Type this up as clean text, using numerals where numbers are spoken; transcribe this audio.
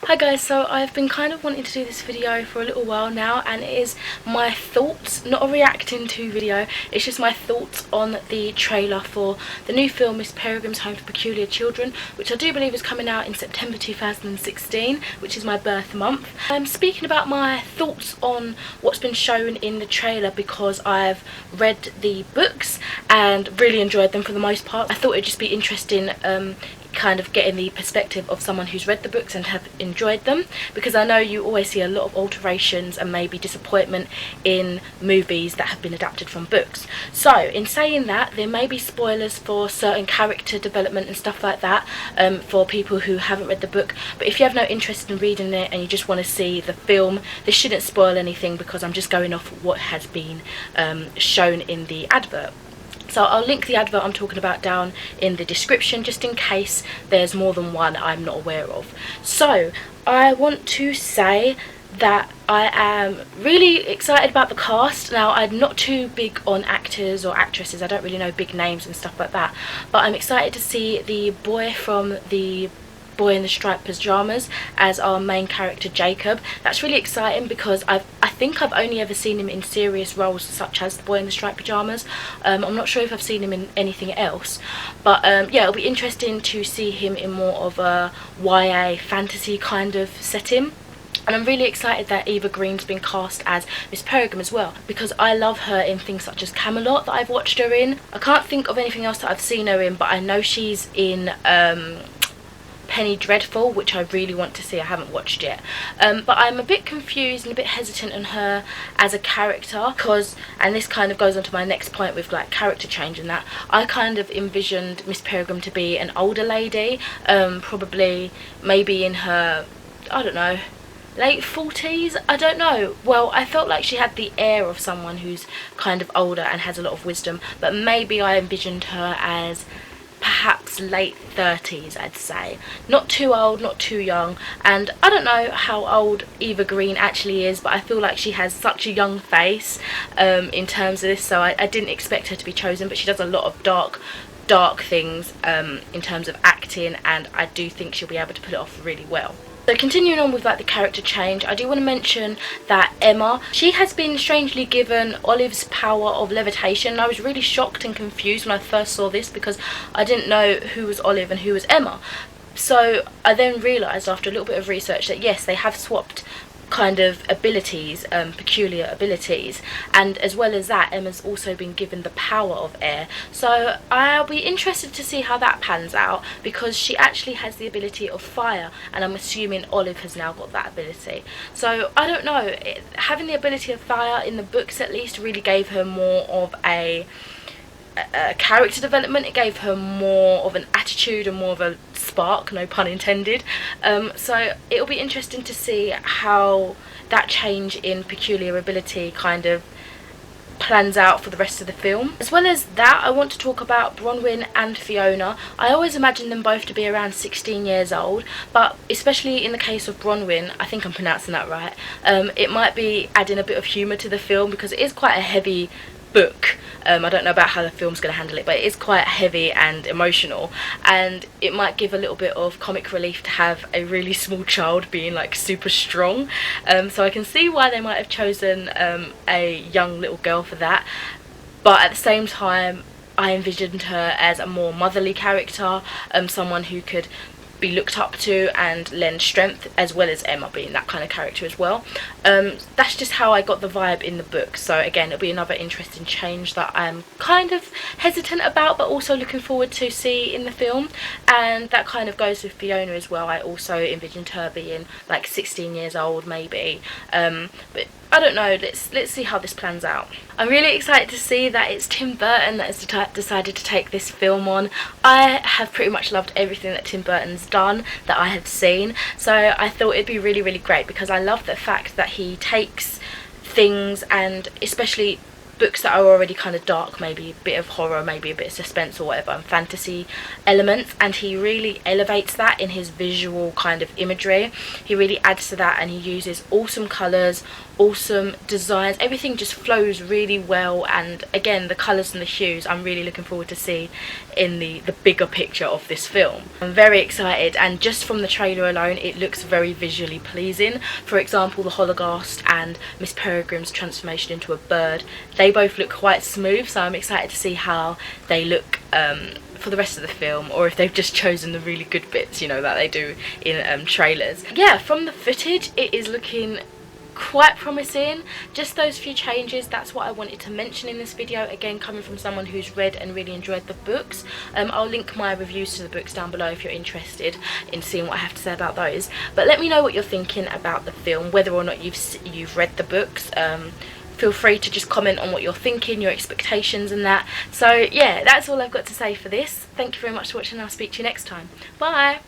Hi guys, so I've been kind of wanting to do this video for a little while now, and it is my thoughts, not a reacting to video, it's just my thoughts on the trailer for the new film Miss Peregrine's Home for Peculiar Children, which I do believe is coming out in September 2016, which is my birth month. I'm speaking about my thoughts on what's been shown in the trailer because I've read the books and really enjoyed them for the most part. I thought it'd just be interesting kind of getting the perspective of someone who's read the books and have enjoyed them, because I know you always see a lot of alterations and maybe disappointment in movies that have been adapted from books. So in saying that, there may be spoilers for certain character development and stuff like that for people who haven't read the book, but if you have no interest in reading it and you just want to see the film, this shouldn't spoil anything because I'm just going off what has been shown in the advert. So I'll link the advert I'm talking about down in the description just in case there's more than one I'm not aware of. So I want to say that I am really excited about the cast. Now, I'm not too big on actors or actresses, I don't really know big names and stuff like that, but I'm excited to see the boy from the Boy in the Striped Pyjamas as our main character, Jacob. That's really exciting because I think I've only ever seen him in serious roles such as the Boy in the Striped Pyjamas. I'm not sure if I've seen him in anything else, but yeah, it'll be interesting to see him in more of a YA fantasy kind of setting. And I'm really excited that Eva Green's been cast as Miss Peregrine as well, because I love her in things such as Camelot that I've watched her in. I can't think of anything else that I've seen her in, but I know she's in Penny Dreadful, which I really want to see. I haven't watched yet, but I'm a bit confused and a bit hesitant on her as a character because, and this kind of goes on to my next point with like character change and that, I kind of envisioned Miss Peregrine to be an older lady, probably maybe in her, I don't know, late 40s, I don't know. Well, I felt like she had the air of someone who's kind of older and has a lot of wisdom, but maybe I envisioned her as perhaps late 30s, I'd say. Not too old, not too young. And I don't know how old Eva Green actually is, but I feel like she has such a young face in terms of this, so I didn't expect her to be chosen, but she does a lot of dark things in terms of acting, and I do think she'll be able to put it off really well. So continuing on with like the character change, I do want to mention that Emma, she has been strangely given Olive's power of levitation, and I was really shocked and confused when I first saw this because I didn't know who was Olive and who was Emma. So I then realised after a little bit of research that yes, they have swapped kind of abilities, peculiar abilities, and as well as that, Emma's also been given the power of air. So I'll be interested to see how that pans out because she actually has the ability of fire, and I'm assuming Olive has now got that ability. So I don't know, having the ability of fire in the books at least really gave her more of a character development. It gave her more of an attitude and more of a spark, no pun intended. So it'll be interesting to see how that change in peculiar ability kind of plans out for the rest of the film. As well as that, I want to talk about Bronwyn and Fiona. I always imagine them both to be around 16 years old, but especially in the case of Bronwyn, I think I'm pronouncing that right, it might be adding a bit of humour to the film because it is quite a heavy book. I don't know about how the film's going to handle it, but it is quite heavy and emotional, and it might give a little bit of comic relief to have a really small child being like super strong. So I can see why they might have chosen a young little girl for that, but at the same time I envisioned her as a more motherly character, someone who could be looked up to and lend strength, as well as Emma being that kind of character as well. That's just how I got the vibe in the book, so again, it'll be another interesting change that I'm kind of hesitant about but also looking forward to see in the film. And that kind of goes with Fiona as well. I also envisioned her being like 16 years old maybe, but I don't know, let's see how this plans out. I'm really excited to see that it's Tim Burton that has decided to take this film on. I have pretty much loved everything that Tim Burton's done that I have seen, so I thought it'd be really great because I love the fact that he takes things, and especially books that are already kind of dark, maybe a bit of horror, maybe a bit of suspense or whatever, and fantasy elements, and he really elevates that in his visual kind of imagery. He really adds to that, and he uses awesome colours, awesome designs. Everything just flows really well, and again, the colours and the hues I'm really looking forward to see in the bigger picture of this film. I'm very excited, and just from the trailer alone it looks very visually pleasing. For example, the Holocaust and Miss Peregrine's transformation into a bird, they both look quite smooth, so I'm excited to see how they look for the rest of the film, or if they've just chosen the really good bits, you know, that they do in trailers. Yeah, from the footage it is looking quite promising. Just those few changes, that's what I wanted to mention in this video, again coming from someone who's read and really enjoyed the books. I'll link my reviews to the books down below if you're interested in seeing what I have to say about those. But let me know what you're thinking about the film, whether or not you've read the books. Feel free to just comment on what you're thinking, your expectations and that. So yeah, that's all I've got to say for this. Thank you very much for watching, and I'll speak to you next time. Bye!